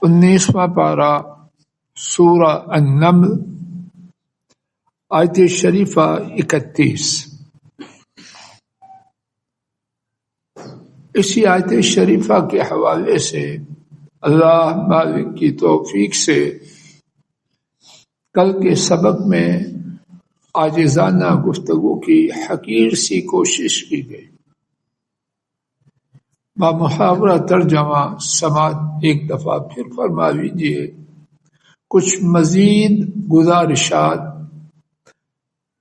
19واں پارہ سورہ النمل آیت شریفہ 31۔ اسی آیت شریفہ کے حوالے سے اللہ مالک کی توفیق سے کل کے سبق میں عاجزانہ گفتگو کی حقیر سی کوشش کی گئی۔ بامحاورہ ترجمہ سماعت ایک دفعہ پھر فرما لیجیے۔ کچھ مزید گزارشات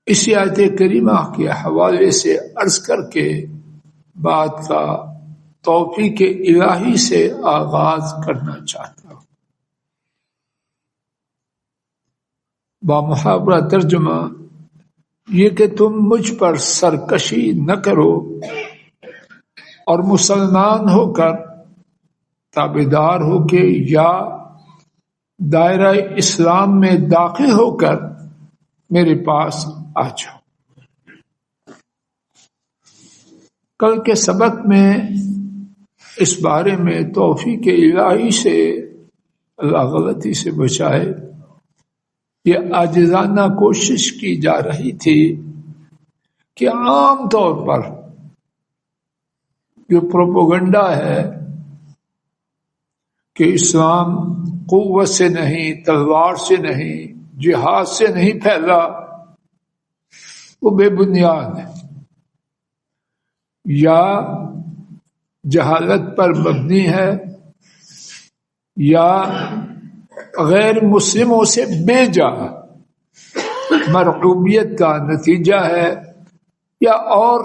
اسی آیت کریمہ کے حوالے سے عرض کر کے بات کا توفیق الہی سے آغاز کرنا چاہتا ہوں۔ بامحاورہ ترجمہ یہ کہ تم مجھ پر سرکشی نہ کرو اور مسلمان ہو کر تابعدار ہو کے یا دائرہ اسلام میں داخل ہو کر میرے پاس آ جاؤ۔ کل کے سبق میں اس بارے میں توفیق الہی سے اللہ غلطی سے بچائے یہ عاجزانہ کوشش کی جا رہی تھی کہ عام طور پر جو پروپیگنڈا ہے کہ اسلام قوت سے نہیں، تلوار سے نہیں، جہاد سے نہیں پھیلا، وہ بے بنیاد ہے یا جہالت پر مبنی ہے یا غیر مسلموں سے بے جا مرعوبیت کا نتیجہ ہے یا اور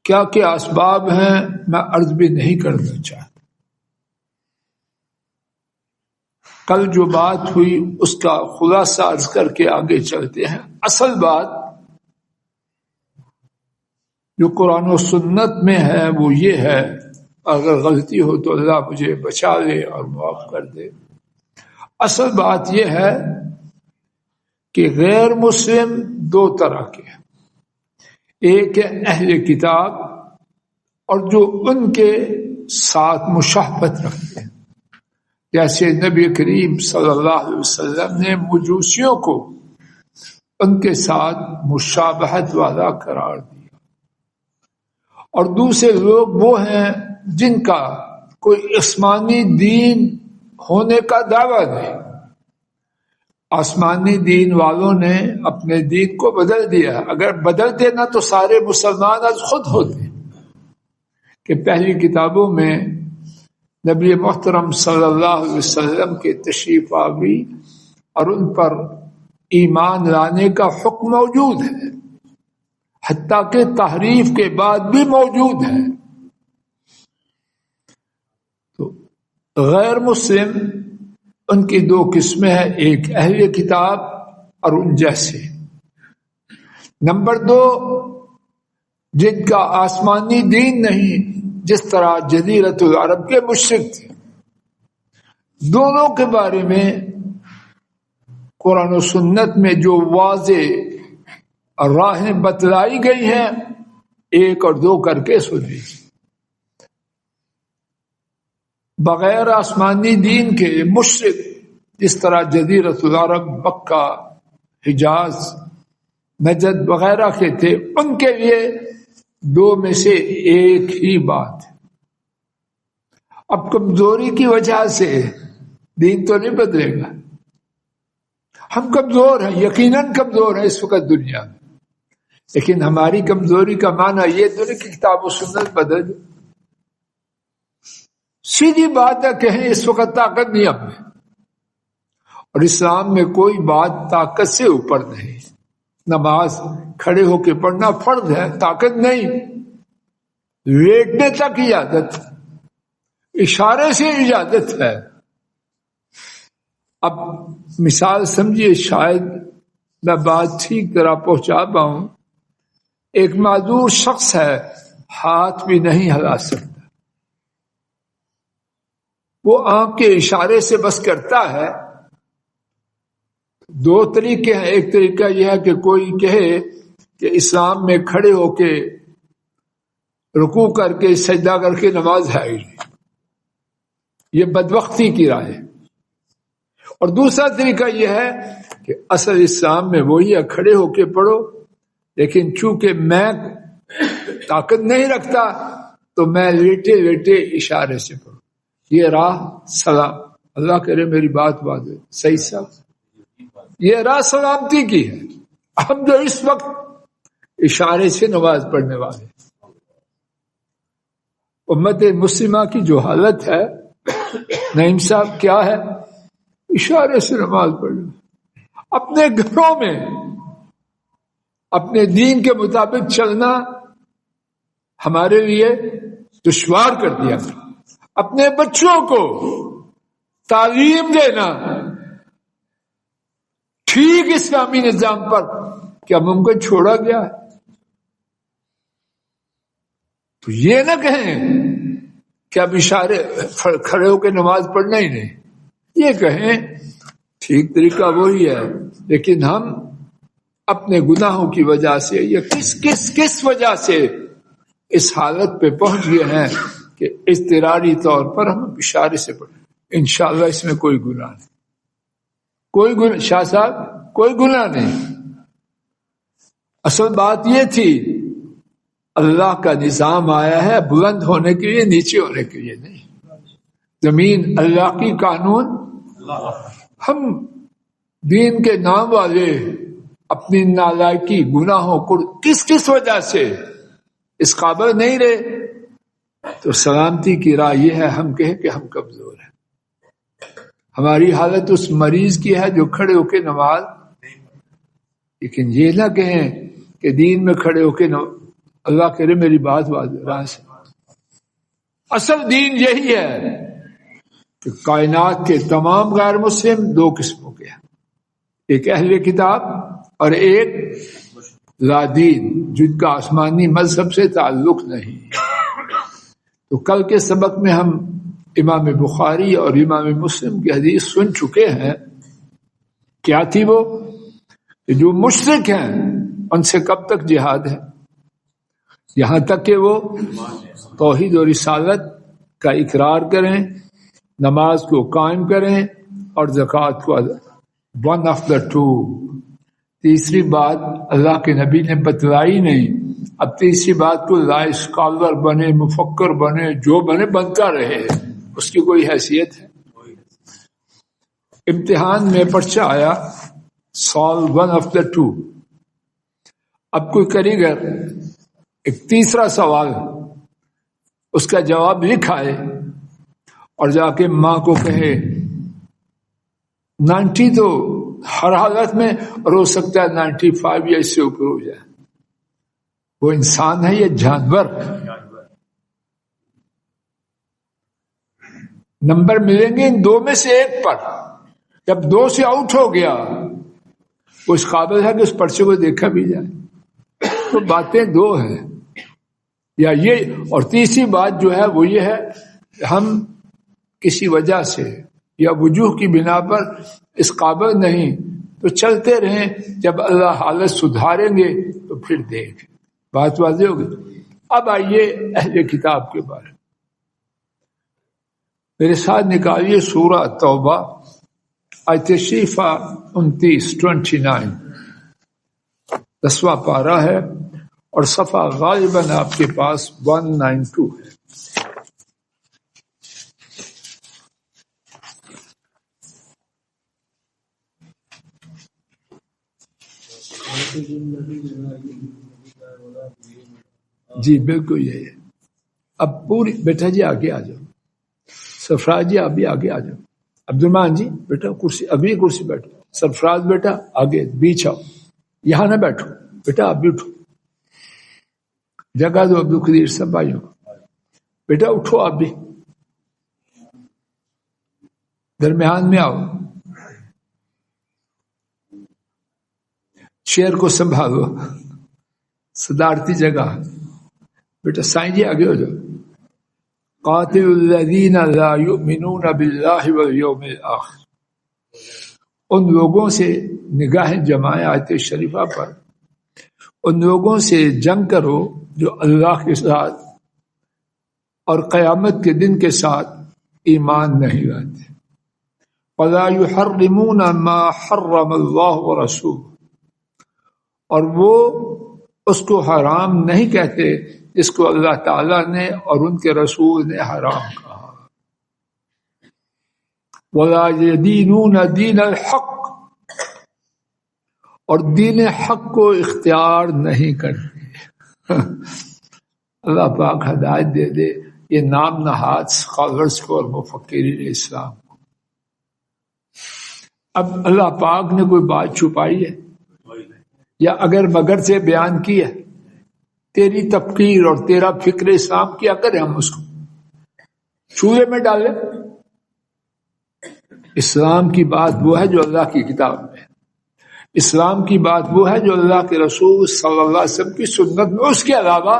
کیا کیا اسباب ہیں میں عرض بھی نہیں کرنا چاہتا۔ کل جو بات ہوئی اس کا خلاصہ عرض کر کے آگے چلتے ہیں۔ اصل بات جو قرآن و سنت میں ہے وہ یہ ہے، اگر غلطی ہو تو اللہ مجھے بچا لے اور معاف کر دے۔ اصل بات یہ ہے کہ غیر مسلم دو طرح کے ہیں، ایک ہے اہل کتاب اور جو ان کے ساتھ مشابہت رکھتے ہیں، جیسے نبی کریم صلی اللہ علیہ وسلم نے مجوسیوں کو ان کے ساتھ مشابہت والا قرار دیا، اور دوسرے لوگ وہ ہیں جن کا کوئی آسمانی دین ہونے کا دعویٰ نہیں۔ آسمانی دین والوں نے اپنے دین کو بدل دیا، اگر بدل دینا تو سارے مسلمان از خود ہوتے کہ پہلی کتابوں میں نبی محترم صلی اللہ علیہ وسلم کے تشریف آوری اور ان پر ایمان لانے کا حکم موجود ہے، حتیٰ کہ تحریف کے بعد بھی موجود ہے۔ تو غیر مسلم ان کی دو قسمیں ہیں، ایک اہل کتاب اور ان جیسے، نمبر دو جن کا آسمانی دین نہیں، جس طرح جزیرۃ العرب کے مشرک تھے۔ دونوں کے بارے میں قرآن و سنت میں جو واضح راہیں بتلائی گئی ہیں ایک اور دو کر کے سنیں۔ بغیر آسمانی دین کے مشرک جس طرح جزیرۃ العرب، مکہ، حجاز، نجد وغیرہ کے تھے، ان کے لیے دو میں سے ایک ہی بات ہے۔ اب کمزوری کی وجہ سے دین تو نہیں بدلے گا، ہم کمزور ہیں، یقیناً کمزور ہیں اس وقت دنیا میں، لیکن ہماری کمزوری کا معنی یہ تو نہیں کہ کتاب و سنت بدل دے۔ سیدھی بات ہے کہیں اس وقت طاقت نہیں ہم میں، اور اسلام میں کوئی بات طاقت سے اوپر نہیں۔ نماز کھڑے ہو کے پڑھنا فرض ہے، طاقت نہیں، لیٹنے تک اجازت، اشارے سے اجازت ہے۔ اب مثال سمجھیے، شاید میں بات ٹھیک طرح پہنچا پاؤں۔ ایک معذور شخص ہے، ہاتھ بھی نہیں ہلا سکتا، وہ آنکھ کے اشارے سے بس کرتا ہے۔ دو طریقے ہیں، ایک طریقہ یہ ہے کہ کوئی کہے کہ اسلام میں کھڑے ہو کے رکوع کر کے سجدہ کر کے نماز ہے ہی نہیں، یہ بدبختی کی راہ ہے. اور دوسرا طریقہ یہ ہے کہ اصل اسلام میں وہی ہے کھڑے ہو کے پڑھو، لیکن چونکہ میں طاقت نہیں رکھتا تو میں لیٹے لیٹے اشارے سے پڑھوں. یہ راہ سلام، اللہ کرے میری بات صحیح صاحب، یہ راہ سلامتی کی ہے. ہم جو اس وقت اشارے سے نماز پڑھنے والے، امت مسلمہ کی جو حالت ہے نعیم صاحب کیا ہے؟ اشارے سے نماز پڑھنا. اپنے گھروں میں اپنے دین کے مطابق چلنا ہمارے لیے دشوار کر دیا. اپنے بچوں کو تعلیم دینا ٹھیک اسلامی نظام پر کیا ممکن چھوڑا گیا ہے؟ تو یہ نہ کہیں کہ اب اشارے کھڑے ہو کے نماز پڑھنا ہی نہیں. یہ کہیں ٹھیک طریقہ وہی ہے، لیکن ہم اپنے گناہوں کی وجہ سے یا کس وجہ سے اس حالت پہ پہنچ گئے ہیں کہ اضطراری طور پر ہم اشارے سے پڑھیں. انشاءاللہ اس میں کوئی گناہ نہیں، کوئی گناہ شاہ صاحب کوئی گناہ نہیں. اصل بات یہ تھی اللہ کا نظام آیا ہے بلند ہونے کے لیے، نیچے ہونے کے لیے نہیں. زمین اللہ کی، قانون. ہم دین کے نام والے اپنی نالائکی گناہوں کو کس وجہ سے اس قابل نہیں رہے. تو سلامتی کی راہ یہ ہے ہم کہیں کہ ہم کمزور ہیں. ہماری حالت اس مریض کی ہے جو کھڑے ہو کے نماز، لیکن یہ نہ کہیں کہ دین میں کھڑے ہو کے اللہ کرے میری بات راہ سے. اصل دین یہی ہے کہ کائنات کے تمام غیر مسلم دو قسموں کے ہیں، ایک اہل کتاب اور ایک لا دین جن کا آسمانی مذہب سے تعلق نہیں. تو کل کے سبق میں ہم امام بخاری اور امام مسلم کی حدیث سن چکے ہیں. کیا تھی وہ؟ کہ جو مشرک ہیں ان سے کب تک جہاد ہے؟ یہاں تک کہ وہ توحید و رسالت کا اقرار کریں، نماز کو قائم کریں اور زکوٰۃ کو ادا. One of the two. تیسری بات اللہ کے نبی نے بتلائی نہیں. اب تیسری بات کو لا اسکالر بنے، مفکر بنے، جو بنے بنتا رہے، اس کی کوئی حیثیت ہے؟ امتحان میں پرچہ آیا سال ون آف دا ٹو. اب کوئی کرے گا ایک تیسرا سوال، اس کا جواب لکھائے اور جا کے ماں کو کہے 90 تو ہر حالت میں، اور ہو سکتا ہے 95 یا اس سے اوپر ہو جائے. وہ انسان ہے یہ جانور؟ نمبر ملیں گے ان دو میں سے ایک پر. جب 2 سے آؤٹ ہو گیا وہ اس قابل ہے کہ اس پرچے کو دیکھا بھی جائے. تو باتیں دو ہیں یا یہ. اور تیسری بات جو ہے وہ یہ ہے کہ ہم کسی وجہ سے یا وجوہ کی بنا پر اس قابل نہیں تو چلتے رہیں، جب اللہ حالت سدھاریں گے تو پھر دیکھ. بات واضح ہوگی. اب آئیے اہل کتاب کے بارے میں. میرے ساتھ نکالیے سورہ توبہ آیت شریفہ 29 10واں پارہ ہے اور صفحہ غالباً آپ کے پاس 192 ہے. جی بالکل یہی ہے. اب پوری بیٹا جی آگے آ جاؤ، سرفراز جی آپ بھی آگے آ جاؤ. عبدالرحمان جی بیٹا کرسی، اگلی کرسی بیٹھو. سرفراز بیٹا آگے بیچ آؤ، یہاں نہ بیٹھو بیٹا، آپ بھی اٹھو، جگہ دو. عبدالقدیر سب بھائیوں بیٹا اٹھو، آپ بھی درمیان میں آؤ، چیئر کو سنبھالو، صدارتی جگہ. بیٹا سائیں جی آگے ہو جاؤ. قاتل الذین لا یؤمنون باللہ والیوم الآخر. ان لوگوں سے نگاہیں جمائے آیت شریفہ پر، ان لوگوں سے جنگ کرو جو اللہ کے ساتھ اور قیامت کے دن کے ساتھ ایمان نہیں لاتے. وَلَا يُحَرِّمُونَ مَا حَرَّمَ اللَّهُ وَرَسُولُهُ، اور وہ اس کو حرام نہیں کہتے جس کو اللہ تعالیٰ نے اور ان کے رسول نے حرام کہا. وَلَا يَدِينُونَ دِينَ الْحَقِّ، اور دین حق کو اختیار نہیں کرتے. اللہ پاک ہدایت دے دے یہ نام نہاد اسکالرس کو اور مفکرین اسلام کو. اب اللہ پاک نے کوئی بات چھپائی ہے یا اگر مگر سے بیان کی ہے؟ تیری تفکیر اور تیرا فکر اسلام کیا کریں ہم اس کو چولہے میں ڈالیں؟ اسلام کی بات وہ ہے جو اللہ کی کتاب میں ہے. اسلام کی بات وہ ہے جو اللہ کے رسول صلی اللہ علیہ وسلم کی سنت میں، اس کے علاوہ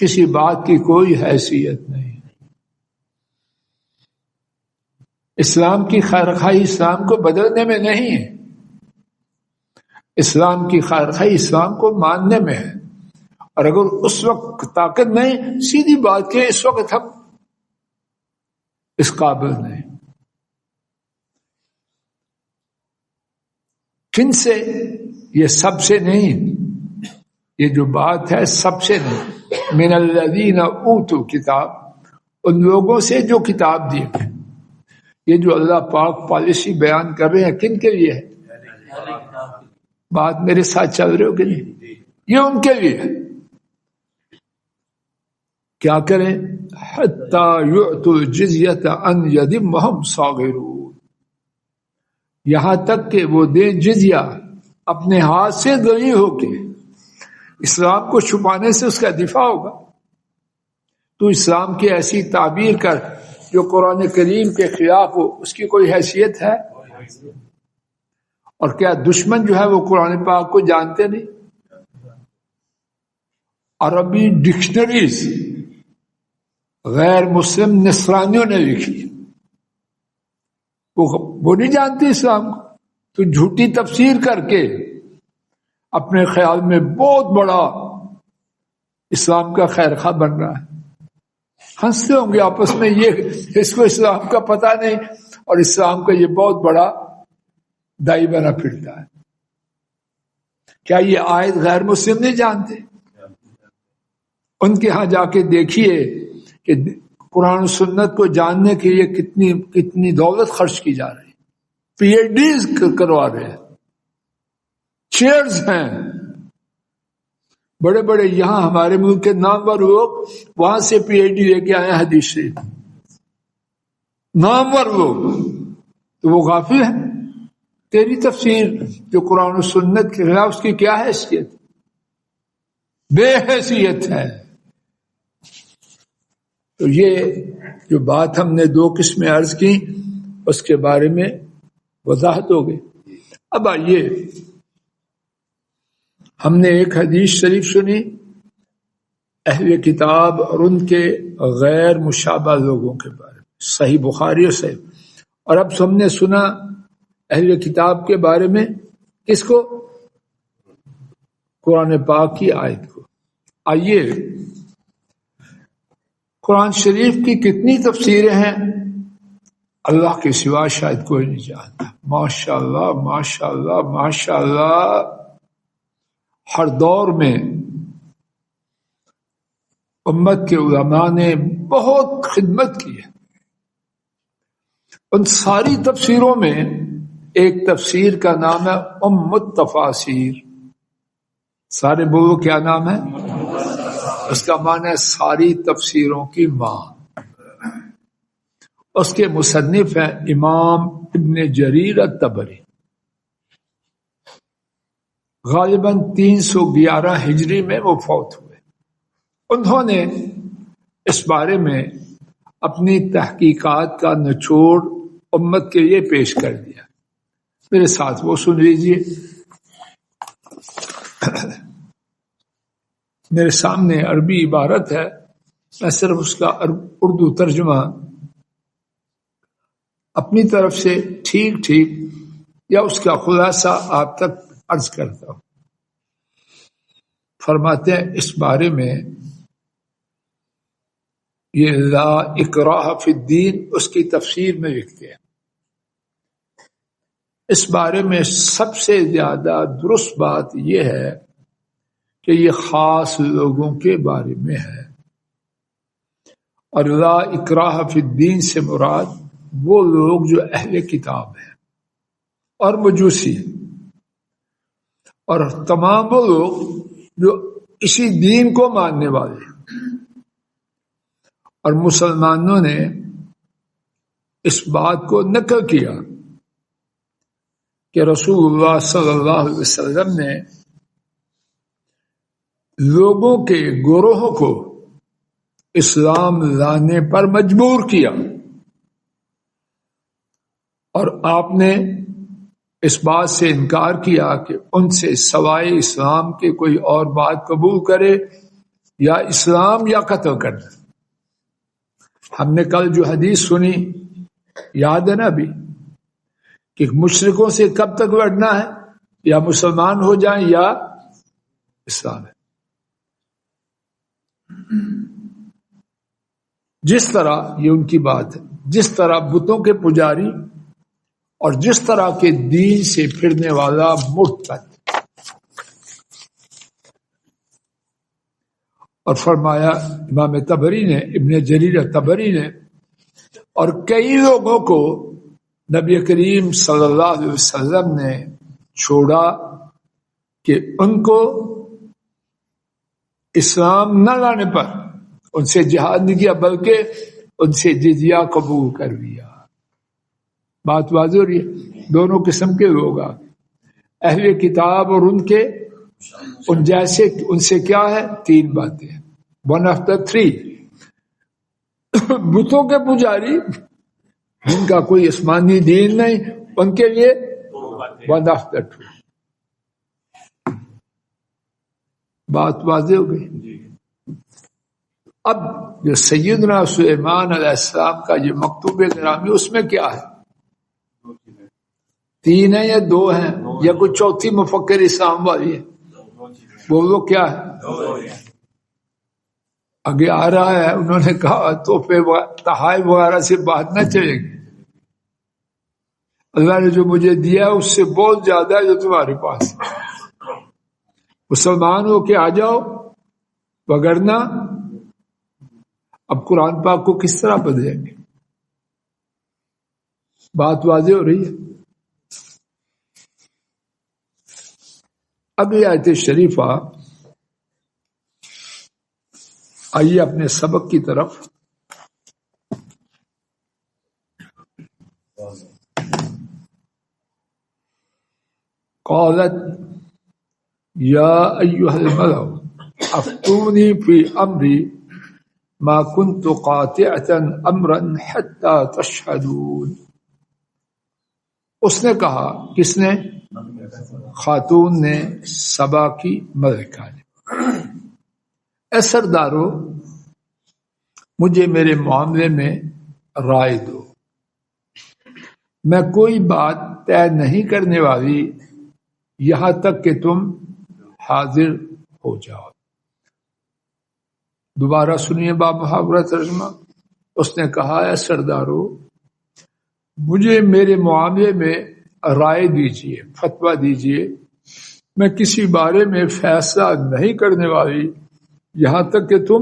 کسی بات کی کوئی حیثیت نہیں. اسلام کی خیرخواہی اسلام کو بدلنے میں نہیں ہے، اسلام کی خیرخواہی اسلام کو ماننے میں ہے. اور اگر اس وقت طاقت نہیں، سیدھی بات کہ اس وقت ہم اس قابل نہیں. کن سے؟ یہ سب سے نہیں، یہ جو بات ہے سب سے نہیں. من الذین اوتوا کتاب، ان لوگوں سے جو کتاب دی گئی. یہ جو اللہ پاک پالیسی بیان کر رہے ہیں کن کے لیے ہے؟ بات میرے ساتھ چل رہے ہو کہ نہیں؟ یہ ان کے لیے ہے. کیا کریں؟ حتی یعطوا الجزیۃ عن ید وہم صاغرون، یہاں تک کہ وہ دیں جزیہ اپنے ہاتھ سے دلی ہو کے. اسلام کو چھپانے سے اس کا دفاع ہوگا. تو اسلام کی ایسی تعبیر کر جو قرآن کریم کے خلاف ہو، اس کی کوئی حیثیت ہے؟ اور کیا دشمن جو ہے وہ قرآن پاک کو جانتے نہیں؟ عربی ڈکشنریز غیر مسلم نصرانیوں نے لکھی، وہ نہیں جانتے اسلام کو. تو جھوٹی تفسیر کر کے اپنے خیال میں بہت بڑا اسلام کا خیر خواہ بن رہا ہے. ہنستے ہوں گے آپس میں، یہ اس کو اسلام کا پتہ نہیں اور اسلام کا یہ بہت بڑا دائی بنا پھرتا ہے. کیا یہ آیت غیر مسلم نہیں جانتے؟ ان کے ہاں جا کے دیکھیے کہ قرآن و سنت کو جاننے کے لیے کتنی دولت خرچ کی جا رہی ہے. پی ایچ ڈیز کروا رہے ہیں، چیئرز ہیں بڑے بڑے. یہاں ہمارے ملک کے نامور لوگ وہاں سے پی ایچ ڈی لے کے آئے ہیں حدیث سے، نامور لوگ. تو وہ غافل ہیں. تیری تفسیر جو قرآن و سنت کے خلاف، اس کی کیا حیثیت؟ بے حیثیت ہے. تو یہ جو بات ہم نے دو قسمیں عرض کی اس کے بارے میں وضاحت ہو گئی. اب آئیے، ہم نے ایک حدیث شریف سنی اہل کتاب اور ان کے غیر مشابہ لوگوں کے بارے میں، صحیح بخاری اور صحیح. اور اب ہم نے سنا اہل کتاب کے بارے میں کس کو؟ قرآن پاک کی آیت کو. آئیے، قرآن شریف کی کتنی تفسیریں ہیں اللہ کے سوا شاید کوئی نہیں جانتا. ماشاء اللہ ماشاء اللہ ماشاء اللہ. ہر دور میں امت کے علماء نے بہت خدمت کی ہے. ان ساری تفسیروں میں ایک تفسیر کا نام ہے ام التفاسیر. سارے بولو کیا نام ہے؟ اس کا معنی ہے ساری تفسیروں کی ماں. اس کے مصنف ہیں امام ابن جریر الطبری. غالباً 311 ہجری میں وہ فوت ہوئے. انہوں نے اس بارے میں اپنی تحقیقات کا نچوڑ امت کے لیے پیش کر دیا. میرے ساتھ وہ سن لیجیے. میرے سامنے عربی عبارت ہے، میں صرف اس کا اردو ترجمہ اپنی طرف سے ٹھیک ٹھیک یا اس کا خلاصہ آپ تک عرض کرتا ہوں. فرماتے ہیں اس بارے میں یہ لا اکراہ فی الدین اس کی تفسیر میں لکھتے ہیں. اس بارے میں سب سے زیادہ درست بات یہ ہے کہ یہ خاص لوگوں کے بارے میں ہے، اور لا اکراہ فی الدین سے مراد وہ لوگ جو اہل کتاب ہیں اور مجوسی ہیں، اور تمام وہ لوگ جو اسی دین کو ماننے والے ہیں. اور مسلمانوں نے اس بات کو نقل کیا کہ رسول اللہ صلی اللہ علیہ وسلم نے لوگوں کے گروہ کو اسلام لانے پر مجبور کیا، اور آپ نے اس بات سے انکار کیا کہ ان سے سوائے اسلام کے کوئی اور بات قبول کرے، یا اسلام یا قتل کرنا. ہم نے کل جو حدیث سنی یاد ہے نا ابھی، کہ مشرکوں سے کب تک لڑنا ہے؟ یا مسلمان ہو جائیں یا اسلام ہے. جس طرح یہ ان کی بات ہے، جس طرح بتوں کے پجاری اور جس طرح کے دین سے پھرنے والا مرتد. اور فرمایا امام طبری نے، ابن جریر طبری نے، اور کئی لوگوں کو نبی کریم صلی اللہ علیہ وسلم نے چھوڑا کہ ان کو اسلام نہ لانے پر ان سے جہاد نہیں کیا، بلکہ ان سے جزیہ قبول کر لیا. بات واضح ہو رہی ہے. دونوں قسم کے لوگ آ گئے، اہل کتاب اور ان کے ان جیسے. ان سے کیا ہے؟ تین باتیں. One of the three. بتوں کے پجاری جن کا کوئی آسمانی دین نہیں، ان کے لیے ون آف دا ٹو. بات واضح ہو گئی. اب جو سیدنا سلیمان علیہ السلام کا یہ مکتوب گرامی، اس میں کیا ہے؟ تین ہیں یا دو ہیں یا کوئی چوتھی مفکر اسلام والی ہے؟ بولو کیا ہے؟ آگے آ رہا ہے، انہوں نے کہا تحفے تحائف وغیرہ سے بات نہ چلے گی. اللہ نے جو مجھے دیا اس سے بہت زیادہ ہے جو تمہارے پاس ہے. مسلمان ہو کے آ جاؤ، وگرنہ اب قرآن پاک کو کس طرح بدلیں گے؟ بات واضح ہو رہی ہے. اگلی آیت شریفہ. آئیے اپنے سبق کی طرف. قالت یا ایھا الملأ افتونی فی امری ما كنت قاطعة امرا حتى تشهدون. اس نے کہا، کس نے؟ خاتون نے، سبا کی ملکہ نے، اے سردارو مجھے میرے معاملے میں رائے دو، میں کوئی بات طے نہیں کرنے والی یہاں تک کہ تم حاضر ہو جاؤ. دوبارہ سنیے باب محاورہ ترجمہ. اس نے کہا، اے سردارو مجھے میرے معاملے میں رائے دیجیے، فتویٰ دیجیے، میں کسی بارے میں فیصلہ نہیں کرنے والی یہاں تک کہ تم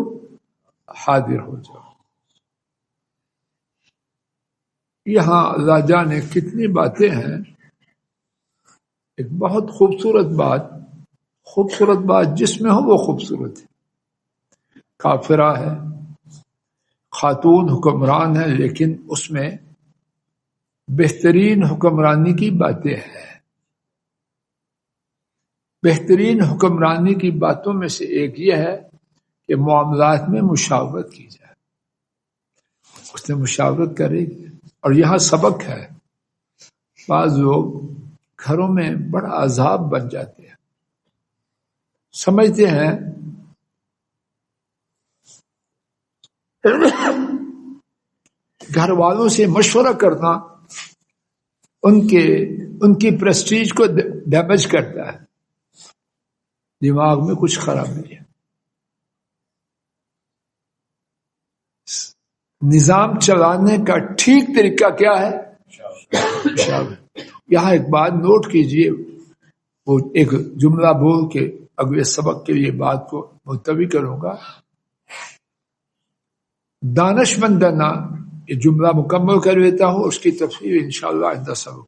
حاضر ہو جاؤ. یہاں اللہ جانے کتنی باتیں ہیں. ایک بہت خوبصورت بات جس میں ہو وہ خوبصورت ہے. کافرہ ہے، خاتون حکمران ہے، لیکن اس میں بہترین حکمرانی کی باتیں ہیں. بہترین حکمرانی کی باتوں میں سے ایک یہ ہے کہ معاملات میں مشاورت کی جائے. اس نے مشاورت کری. اور یہاں سبق ہے، بعض لوگ گھروں میں بڑا عذاب بن جاتے ہیں، سمجھتے ہیں گھر والوں سے مشورہ کرنا ان کی پریسٹیج کو ڈیمیج کرتا ہے. دماغ میں کچھ خرابی ہے. نظام چلانے کا ٹھیک طریقہ کیا ہے؟ مشاورت۔ یہاں ایک بات نوٹ کیجئے، وہ ایک جملہ بول کے اگلے سبق کے لیے بات کو ملتوی کروں گا۔ دانشمندانہ، یہ جملہ مکمل کر لیتا ہوں، اس کی تفصیل انشاءاللہ آئندہ سبق۔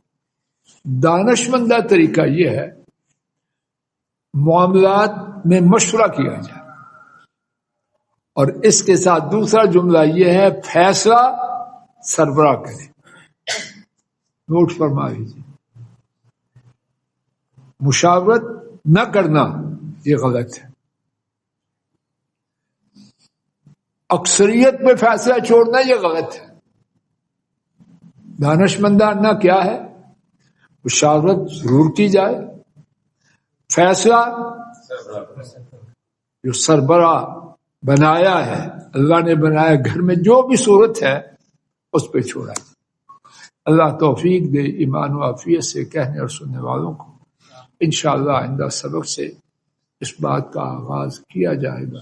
دانشمندہ طریقہ یہ ہے معاملات میں مشورہ کیا جائے، اور اس کے ساتھ دوسرا جملہ یہ ہے فیصلہ سربراہ کرے۔ نوٹ فرما لیجیے، مشاورت نہ کرنا یہ غلط ہے، اکثریت پہ فیصلہ چھوڑنا یہ غلط ہے۔ دانشمندانہ کیا ہے؟ مشاورت ضرور کی جائے، فیصلہ جو سربراہ بنایا ہے، اللہ نے بنایا، گھر میں جو بھی صورت ہے اس پہ چھوڑا ہے۔ اللہ توفیق دے ایمان و عافیت سے کہنے اور سننے والوں کو۔ انشاءاللہ آئندہ سبق سے اس بات کا آغاز کیا جائے گا۔